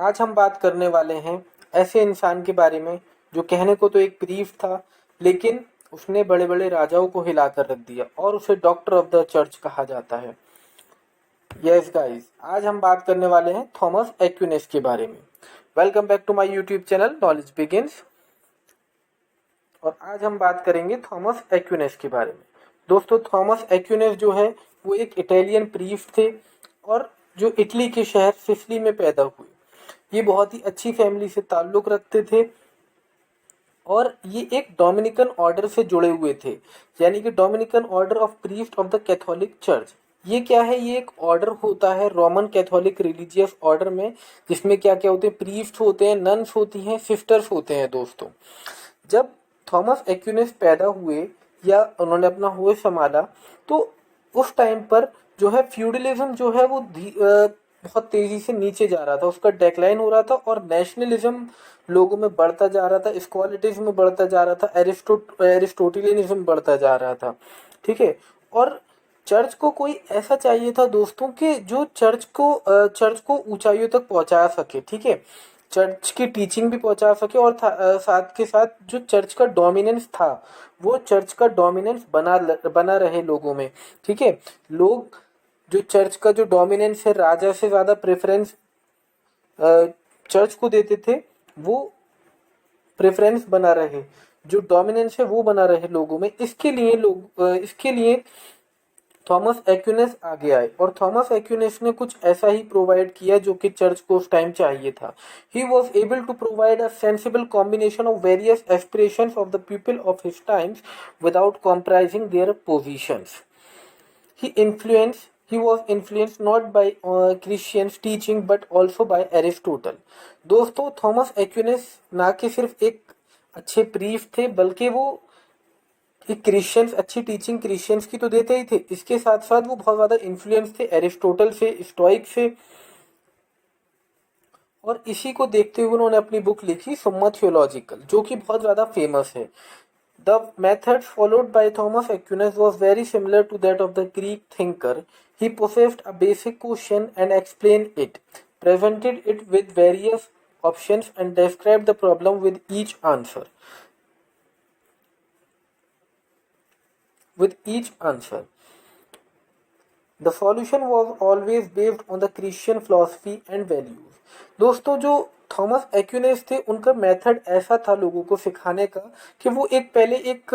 आज हम बात करने वाले हैं ऐसे इंसान के बारे में जो कहने को तो एक प्रीस्ट था, लेकिन उसने बड़े बड़े राजाओं को हिला कर रख दिया और उसे डॉक्टर ऑफ द चर्च कहा जाता है। यस गाइस, आज हम बात करने वाले हैं थॉमस एक्विनेस के बारे में। Welcome back to my YouTube channel knowledge begins. और आज हम बात करेंगे थॉमस एक्विनेस के बारे में। दोस्तों, थॉमस एक्विनेस जो है वो एक इटालियन प्रीस्ट थे और जो इटली के शहर सिसिली में पैदा हुए। ये बहुत ही अच्छी फैमिली से ताल्लुक़ रखते थे और ये एक डोमिनिकन ऑर्डर से जुड़े हुए थे, यानी कि Dominican order of priest of the Catholic church. ये क्या है? ये एक ऑर्डर होता है रोमन कैथोलिक रिलीजियस ऑर्डर में, जिसमें क्या क्या होते हैं? प्रीस्ट होते हैं, नन्स होती हैं, सिस्टर्स होते हैं। दोस्तों, जब थॉमस एक्विनेस पैदा हुए या उन्होंने अपना होश संभाला, तो उस टाइम पर जो है फ्यूडलिज्म जो है वो बहुत तेजी से नीचे जा रहा था, उसका डेक्लाइन हो रहा था और नेशनलिज्म लोगों में बढ़ता जा रहा था, स्क्वालिटिज्म बढ़ता जा रहा था, एरिस्टोटिलियनिज्म बढ़ता जा रहा था। ठीक है। और चर्च को कोई ऐसा चाहिए था दोस्तों कि जो चर्च को ऊंचाइयों तक पहुंचा सके। ठीक है, चर्च की टीचिंग भी पहुंचा सके और साथ के साथ जो चर्च का डोमिनेंस था वो चर्च का डोमिनेंस बना रहे लोगों में। ठीक है, लोग जो चर्च का जो डोमिनेंस है, राजा से ज़्यादा प्रेफरेंस चर्च को देते थे, वो प्रेफरेंस बना रहे, जो डोमिनेंस है वो बना रहे लोगों में। इसके लिए थॉमस एक्विनेस आगे आए और थॉमस एक्विनेस ने कुछ ऐसा ही प्रोवाइड किया जो कि चर्च को उस टाइम चाहिए था। He was able to provide a sensible combination of various aspirations of the people of his times without comprising their positions. He he was influenced not by Christians teaching but also by Aristotle। दोस्तों, Thomas एक्विनेस ना कि सिर्फ एक अच्छे priest थे, बल्कि वो एक क्रिश्चियंस अच्छी टीचिंग क्रिश्चियंस की तो देते ही थे, इसके साथ साथ वो बहुत ज़्यादा इन्फ्लुएंस थे एरिस्टोटल से, स्टोइक से। और इसी को देखते हुए उन्होंने अपनी बुक लिखी सुम्मा थियोलॉजिकल, जो कि बहुत ज़्यादा फेमस है। The method followed by Thomas Aquinas was very similar to that of the Greek thinker. He possessed a basic question and explained it, presented it with various options, and described the problem with each answer. The solution was always based on the Christian philosophy and values। दोस्तों, जो Thomas एक्विनेस थे उनका method ऐसा था लोगों को सिखाने का कि वो पहले एक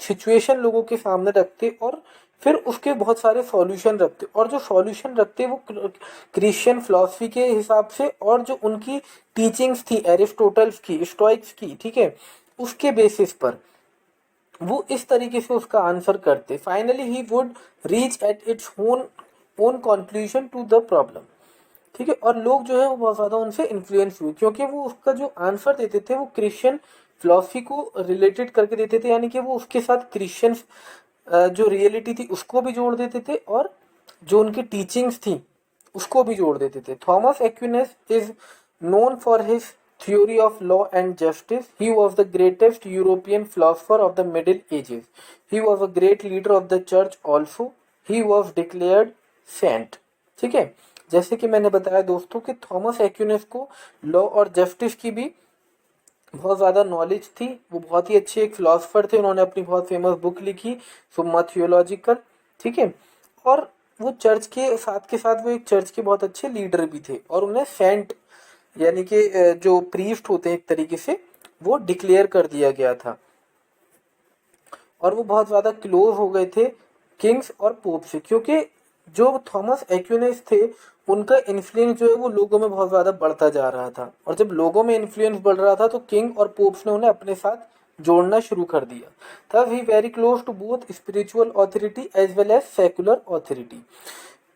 सिचुएशन लोगों के सामने रखते और फिर उसके बहुत सारे सॉल्यूशन रखते, और जो सॉल्यूशन रखते वो क्रिश्चियन फिलॉसफी के हिसाब से और जो उनकी टीचिंग्स थी एरिस्टोटल्स की, स्टोइक्स की, ठीक है, उसके बेसिस पर वो इस तरीके से उसका आंसर करते। Finally he would reach at its own conclusion to the problem. ठीक है, और लोग जो है वो बहुत ज़्यादा उनसे इन्फ्लुएंस हुए, क्योंकि वो उसका जो आंसर देते थे वो क्रिश्चियन फिलॉसफी को रिलेटेड करके देते थे, यानी कि वो उसके साथ क्रिश्चियन जो रियलिटी थी उसको भी जोड़ देते थे और जो उनकी टीचिंग्स थी उसको भी जोड़ देते थे। Thomas Aquinas is known for his theory of law and justice. He was the greatest European philosopher of the Middle Ages. He was a great leader of the church also. He was declared saint। ठीक है, जैसे कि मैंने बताया दोस्तों कि Thomas एक्विनेस को law और जस्टिस की भी बहुत ज़्यादा नॉलेज थी। वो बहुत ही अच्छे एक फिलोसफर थे। उन्होंने अपनी बहुत फेमस बुक लिखी सुम्मा थियोलॉजिकल। ठीक है, और वो चर्च के साथ वो एक चर्च के बहुत अच्छे लीडर भी थे और उन्हें सेंट यानी कि जो प्रीस्ट होते हैं एक तरीके से, वो डिक्लेयर कर दिया गया था। और वो बहुत ज़्यादा क्लोज हो गए थे किंग्स और पोप से, क्योंकि जो थॉमस एक्विनेस थे उनका इन्फ्लुएंस जो है वो लोगों में बहुत ज़्यादा बढ़ता जा रहा था, और जब लोगों में इन्फ्लुएंस बढ़ रहा था तो किंग और पोप्स ने उन्हें अपने साथ जोड़ना शुरू कर दिया। तब he very close to both spiritual authority as well as secular authority.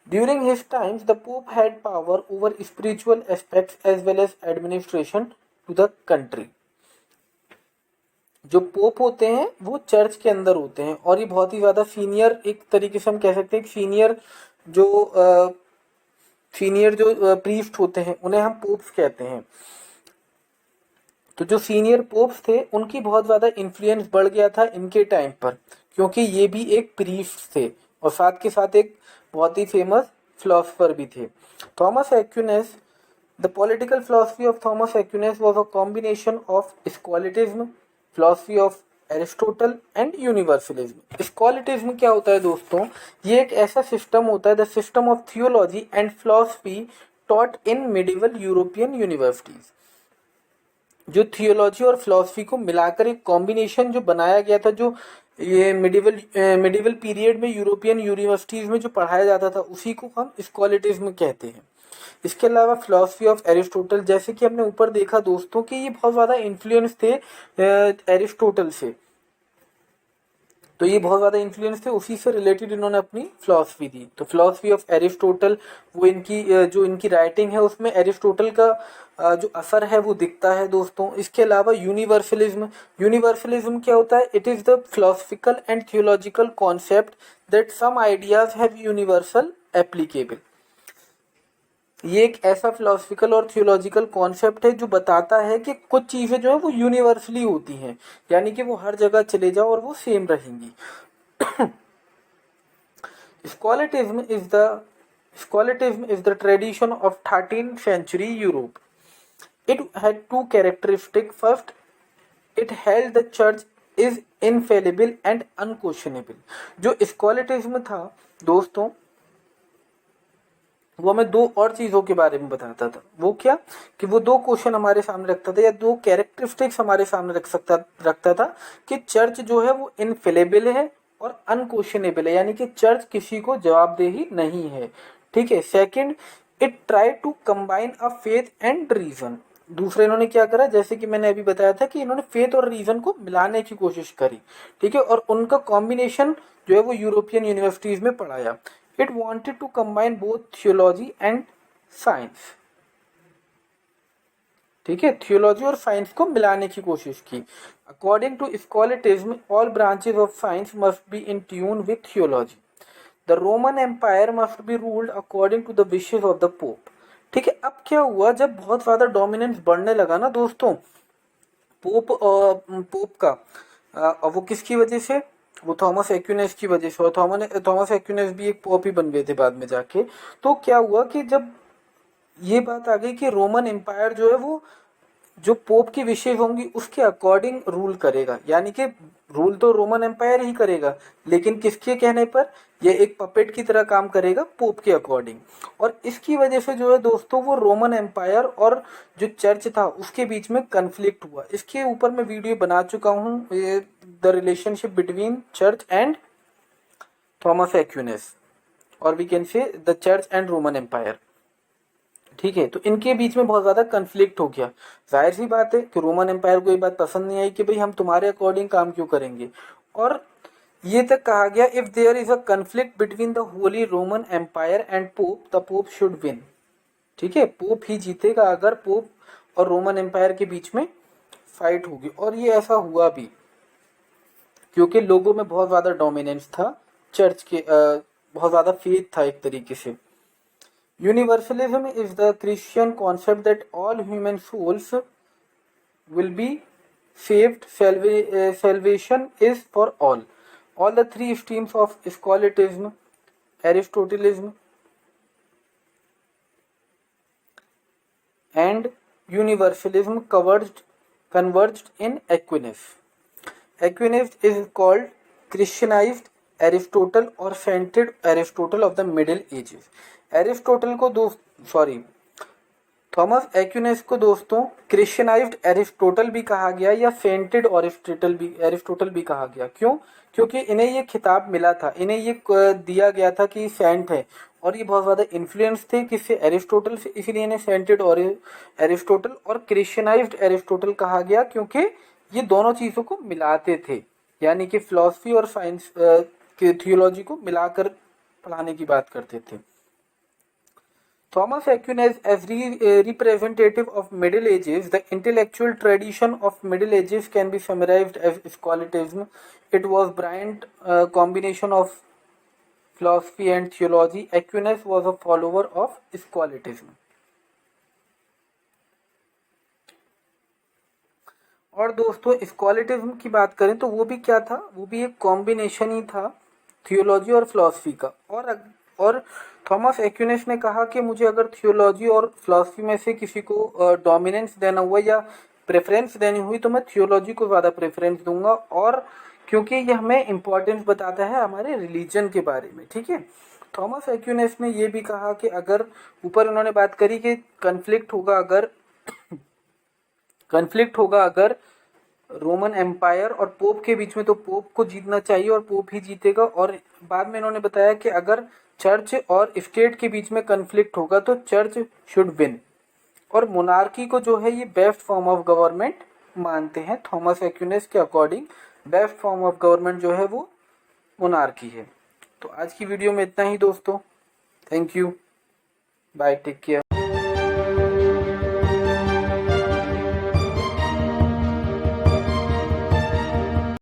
During his times, the Pope had power over spiritual aspects as well as administration to the country। जो पोप होते हैं वो चर्च के अंदर होते हैं और ये बहुत ही ज़्यादा सीनियर, एक तरीके से हम कह सकते हैं सीनियर जो प्रीस्ट होते हैं उन्हें हम पोप्स कहते हैं। तो जो सीनियर पोप्स थे उनकी बहुत ज़्यादा इन्फ्लुएंस बढ़ गया था इनके टाइम पर, क्योंकि ये भी एक प्रीस्ट थे और साथ के साथ एक बहुत ही फेमस फिलोसफर भी थे। Thomas Aquinas the political philosophy of Thomas Aquinas was a combination of scholasticism, philosophy of Aristotle and universalism. Scholasticism क्या होता है दोस्तों? ये एक ऐसा सिस्टम होता है, the system of theology and philosophy taught in medieval European universities. जो थियोलॉजी और फिलोसफी को मिलाकर एक कॉम्बिनेशन जो बनाया गया था, जो ये मिडिवल पीरियड में यूरोपियन यूनिवर्सिटीज में जो पढ़ाया जाता था, उसी को हम स्कॉलिटिज्म कहते हैं। इसके अलावा फिलोसफी ऑफ एरिस्टोटल, जैसे कि हमने ऊपर देखा दोस्तों कि ये बहुत ज़्यादा इन्फ्लुएंस थे एरिस्टोटल से, तो ये बहुत ज़्यादा इन्फ्लुएंस थे, उसी से रिलेटेड इन्होंने अपनी फिलोसफी दी। तो फिलोसफी ऑफ एरिस्टोटल, वो इनकी जो इनकी राइटिंग है उसमें एरिस्टोटल का जो असर है वो दिखता है दोस्तों। इसके अलावा यूनिवर्सलिज्म, यूनिवर्सलिज्म क्या होता है? It is the philosophical and theological concept that some ideas have universal applicable. ये एक ऐसा फिलोसफिकल और थियोलॉजिकल कॉन्सेप्ट है जो बताता है कि कुछ चीज़ें जो है वो यूनिवर्सली होती हैं, यानी कि वो हर जगह चले जाओ और वो सेम रहेंगी। Scholatism is the tradition of 13th century Europe. It had two characteristics. First, it held the church is infallible and unquestionable. जो स्कॉलिटिज्म था दोस्तों, वो हमें दो और चीज़ों के बारे में बताता था। वो क्या? कि वो दो क्वेश्चन हमारे सामने रखता था, या दो कैरेक्टरिस्टिक्स हमारे सामने रखता था कि चर्च जो है वो इनफेलेबल है और अनक्वेश्चनेबल है, यानी कि चर्च किसी को जवाबदेही नहीं है। ठीक है। Second, it try to combine a faith and reason. दूसरे इन्होंने क्या करा, जैसे कि मैंने अभी बताया था कि इन्होंने फेथ और रीजन को मिलाने की कोशिश करी। ठीक है। और उनका कॉम्बिनेशन जो है वो यूरोपियन यूनिवर्सिटीज में पढ़ाया। It wanted to combine both theology and science. ठीक है, थियोलॉजी और साइंस को मिलाने की कोशिश की। According to scholasticism, all branches of science must be in tune with theology. The Roman Empire must be ruled according to the wishes of the pope. ठीक है। अब क्या हुआ, जब बहुत ज्यादा डोमिनेंस बढ़ने लगा ना दोस्तों पोप का, वो किसकी वजह से? वो थॉमस एक्विनास की वजह से। और थॉमस एक्विनास भी एक पोप ही बन गए थे बाद में जाके। तो क्या हुआ कि जब ये बात आ गई कि रोमन एम्पायर जो है वो जो पोप की विशेष होंगी उसके अकॉर्डिंग रूल करेगा, यानी कि रूल तो रोमन एम्पायर ही करेगा, लेकिन किसके कहने पर? ये एक पपेट की तरह काम करेगा पोप के अकॉर्डिंग। और इसकी वजह से जो है दोस्तों वो रोमन एम्पायर और जो चर्च था उसके बीच में कन्फ्लिक्ट हुआ। इसके ऊपर मैं वीडियो बना चुका हूँ, the relationship between church and Thomas Aquinas, और we can say the church and Roman Empire. ठीक है। तो इनके बीच में बहुत ज्यादा कन्फ्लिक्ट हो गया। जाहिर सी बात है कि रोमन एम्पायर को ये बात पसंद नहीं आई कि भाई हम तुम्हारे अकॉर्डिंग काम क्यों करेंगे। और ये तक कहा गया, if there is a conflict between the Holy Roman Empire and pope, the pope should win. ठीक है, पोप ही जीतेगा अगर पोप और रोमन एम्पायर के बीच में फाइट होगी। और ये ऐसा हुआ भी, क्योंकि लोगों में बहुत ज्यादा डोमिनेंस था चर्च के, बहुत ज्यादा फेथ था एक तरीके से। Universalism is the Christian concept that all human souls will be saved. Salvation is for all. All the three streams of scholatism, Aristotelianism, and universalism converged in Aquinas. Aquinas is called Christianized Aristotle or sainted Aristotle of the Middle Ages. Aristotle को Thomas Aquinas को दोस्तों क्रिश्चियनाइज्ड Aristotle भी कहा गया या scented Aristotle भी कहा गया। क्यों? क्योंकि इन्हें ये खिताब मिला था, इन्हें ये दिया गया था कि सेंट है, और ये बहुत ज़्यादा इन्फ्लुएंस थे किससे? एरिस्टोटल से, इसलिए इन्हें सेंटेड और एरिस्टोटल और क्रिश्चियनाइज्ड एरिस्टोटल कहा गया, क्योंकि ये दोनों चीज़ों को मिलाते थे, यानी कि फिलॉसफी और साइंस के थियोलॉजी को मिलाकर पढ़ाने की बात करते थे। Thomas Aquinas as representative of Middle Ages, the intellectual tradition of Middle Ages can be summarized as scholatism. It was brilliant combination of philosophy and theology. Aquinas was a follower of scholatism. और दोस्तों स्कॉलिटिज्म की बात करें तो वो भी क्या था? वो भी एक कॉम्बिनेशन ही था थियोलॉजी और फिलॉसफी का। और और थॉमस एक्विनास ने कहा कि मुझे अगर थियोलॉजी और फिलॉसफी में से किसी को डोमिनेंस देना हुआ या प्रेफरेंस देनी हुई तो मैं थियोलॉजी को ज़्यादा प्रेफरेंस दूंगा, और क्योंकि ये हमें इम्पोर्टेंस बताता है हमारे रिलीजन के बारे में। ठीक है, थॉमस एक्विनास ने ये भी कहा कि अगर ऊपर उन्होंने बात करी कि कन्फ्लिक्ट होगा अगर रोमन एम्पायर और पोप के बीच में, तो पोप को जीतना चाहिए और पोप ही जीतेगा। और बाद में इन्होंने बताया कि अगर चर्च और स्टेट के बीच में कन्फ्लिक्ट होगा तो चर्च शुड विन। और मोनार्की को जो है ये बेस्ट फॉर्म ऑफ गवर्नमेंट मानते हैं। थॉमस एक्विनास के according best form of government जो है वो मोनार्की है। तो आज की वीडियो में इतना ही दोस्तों। Thank you, bye, take care.